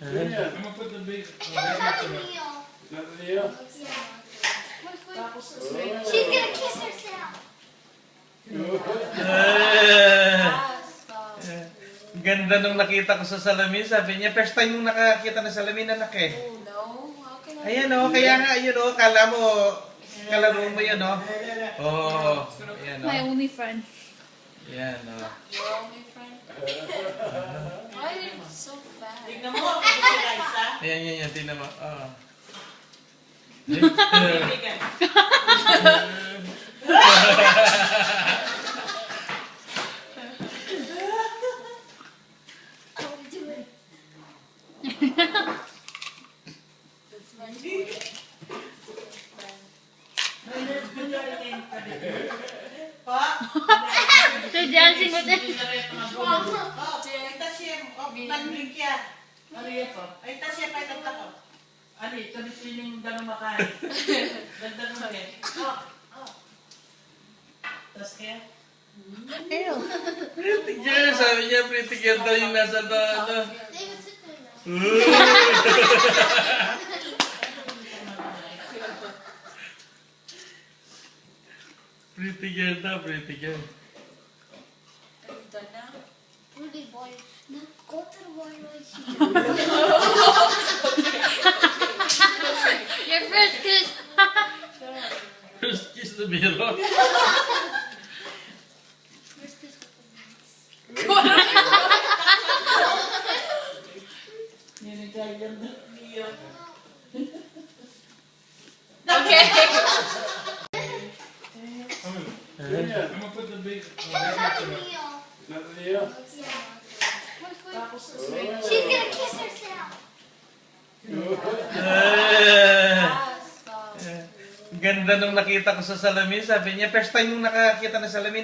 I'm gonna put the big. She's gonna kiss herself. Ganda nung nakita ko sa salamin. Sabi niya, first time mong nakakita ng salamin, anak eh. Oh no, how can I? Ayan o, kaya nga, ayun o, kala mo, kalaro mo yun o. Oo, ayan o. My only friend. Ayan o. Your only friend? Why are you so fast? Tignan mo, si Raisa. Ayan, tingnan mo. Oo. Kaibigan. That's my toy. Pa? They're dancing with it. Oh, ita siya. Oh, nag-blink yan. Ano yan po? Ay, ita siya pa itong tako. Ano ito dito yung ganong makain? Ganda mo din. Oh, oh. Tapos kaya? Ew. Pretty girl, sabi niya, pretty girl daw yung nasa ano. David, sit there now. Pretty girl daw, pretty girl. Are you done now? Rudy boy. No, go to the boy right Your first kiss. First kiss na biro. First kiss with the hands. Yan ang kaya na. Okay. I'm gonna put the big. She's gonna kiss herself. Ganda nung nakita ko sa salamin. Sabi niya, first time mong nakakita ng salamin.